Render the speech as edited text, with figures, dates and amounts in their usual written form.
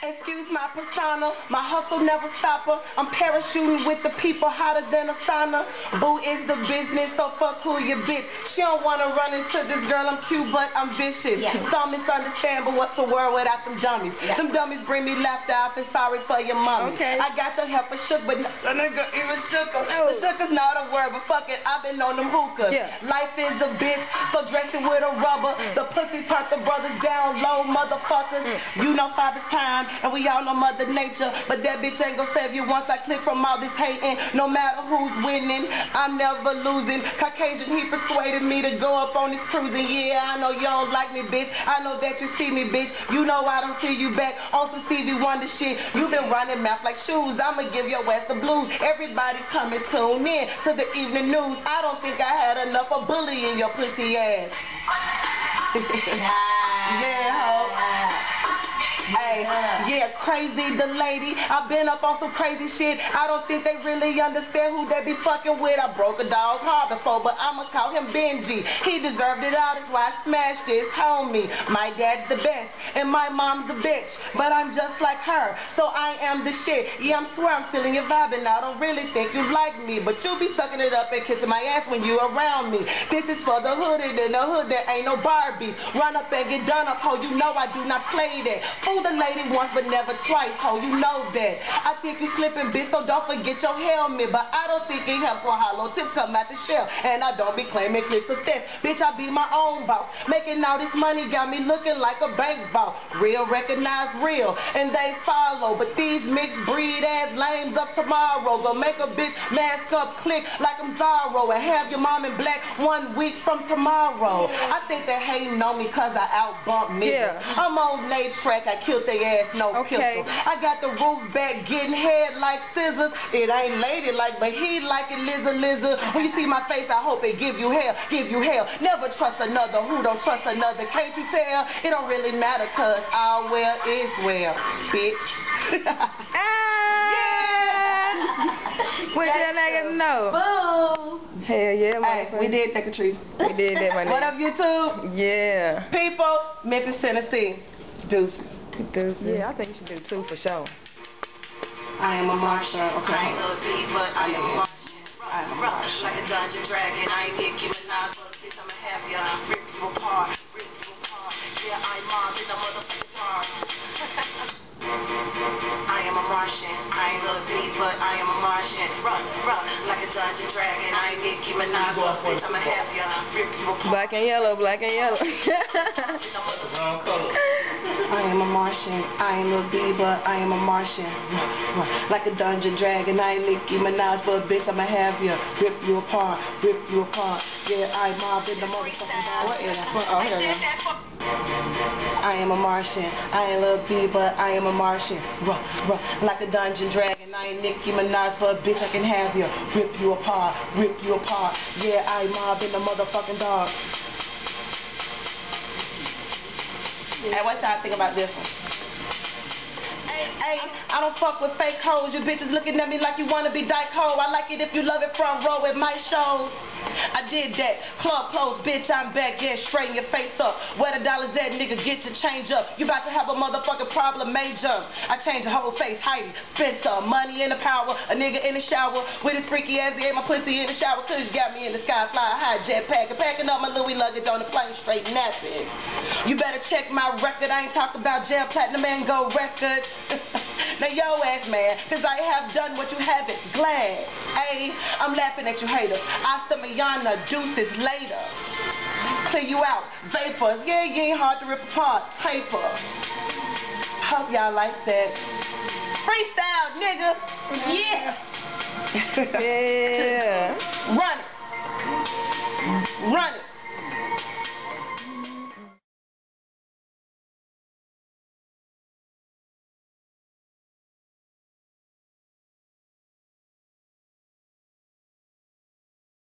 Excuse my persona, my hustle never stop her. I'm parachuting with the people hotter than a sauna. Boo is the business, so fuck who you bitch. She don't wanna run into this girl, I'm cute but I'm vicious. Yeah. Some misunderstand, but what's the world without them dummies? Yeah. Them dummies bring me laughter, I feel sorry for your mommy. Okay. I got your heifer shook, but no nigga even shook her. The shook is not a word, but fuck it, I've been on them hookahs. Yeah. Life is a bitch, so dress it with a rubber. The pussy turned the brothers down low, motherfuckers. You know Father Time, and we all know Mother Nature, but that bitch ain't gonna save you once I click from all this hating. No matter who's winning, I'm never losing. Caucasian, he persuaded me to go up on this cruising. Yeah, I know you don't like me, bitch. I know that you see me, bitch. You know I don't see you back on some Stevie Wonder shit. You been running mouth like shoes. I'ma give your ass the blues. Everybody come and tune in to the evening news. I don't think I had enough of bullying your pussy ass. Yeah, ho. Hey, yeah, crazy the lady. I've been up on some crazy shit. I don't think they really understand who they be fucking with. I broke a dog hard before, but I'ma call him Benji. He deserved it all, that's why I smashed his homie. My dad's the best, and my mom's the bitch. But I'm just like her, so I am the shit. Yeah, I swear I'm feeling your vibe, and I don't really think you like me. But you be sucking it up and kissing my ass when you around me. This is for the hood, and in the hood there ain't no Barbies. Run up and get done up, ho, you know I do not play that. Fool the lady once but never twice, ho, you know that. I think you slipping, bitch, so don't forget your helmet. But I don't think it helps when hollow tips come out the shell. And I don't be claiming clips of steps. Bitch, I be my own boss. Making all this money got me looking like a bank vault. Real recognize real, and they follow. But these mixed breed ass lames up tomorrow. Gonna make a bitch mask up, click like I'm Zorro, and have your mom in black 1 week from tomorrow. I think they hating on me cause I outbumped niggas. Yeah. I'm on Nate track, I killed they ass, no pistol. I got the roof back, getting head like scissors. It ain't ladylike, but he like it lizard. When you see my face, I hope it give you hell, Never trust another who don't trust another. Can't you tell? It don't really matter, cause all well is well, bitch. What did that nigga know? Boo! Hell yeah, hey, we did take a treat. We did that, my nigga. What up, YouTube? Yeah. People, Memphis, Tennessee. Deuces. Yeah, I think you should do 2 for sure. I am a Martian. Okay. I ain't gonna be, but I am a Martian. I am a Martian. Like a dungeon dragon. I ain't Nicki Minaj, but bitch, I'ma have ya. Rip you apart. Yeah, I'm Mars in the motherfucking dark. I am a Martian. I ain't gonna be, but I am a Martian. Run, like a dungeon dragon. I ain't Nicki Minaj, but bitch, I'ma have ya. Rip you apart. Black and yellow, black and yellow. Wrong color. I am a Martian, I am a bee, but I am a Martian. Like a dungeon dragon, I ain't Nicki Minaj, but bitch, I'ma have ya. Rip you apart. Yeah, I mob in the motherfucking dog. What is that? Oh, here we go. I am a Martian, I ain't a bee, but I am a Martian. Like a dungeon dragon, I ain't Nicki Minaj, but bitch, I can have ya. Rip you apart. Yeah, I mob in the motherfucking dog. Hey, what y'all think about this one? Hey, I don't fuck with fake hoes. You bitches looking at me like you wanna be dyke hoe. I like it if you love it front row at my shows. I did that. Club closed, bitch, I'm back. Yeah, straighten your face up. Where the dollars at, nigga, get your change up. You about to have a motherfucking problem major. I changed your whole face, Heidi Spencer. Money in the power, a nigga in the shower. With his freaky ass, he ate my pussy in the shower. Cause you got me in the sky, flying high, jet packing up my Louis luggage on the plane, straight napping. You better check my record. I ain't talking about jail, platinum, and gold records. Now yo ass man, cause I have done what you haven't. Glad. Ayy, I'm laughing at you haters. Hasta mañana, deuces later. Clear you out, vapors. Yeah, you ain't hard to rip apart. Paper. Hope y'all like that. Freestyle, nigga. Yeah. Yeah. Run it.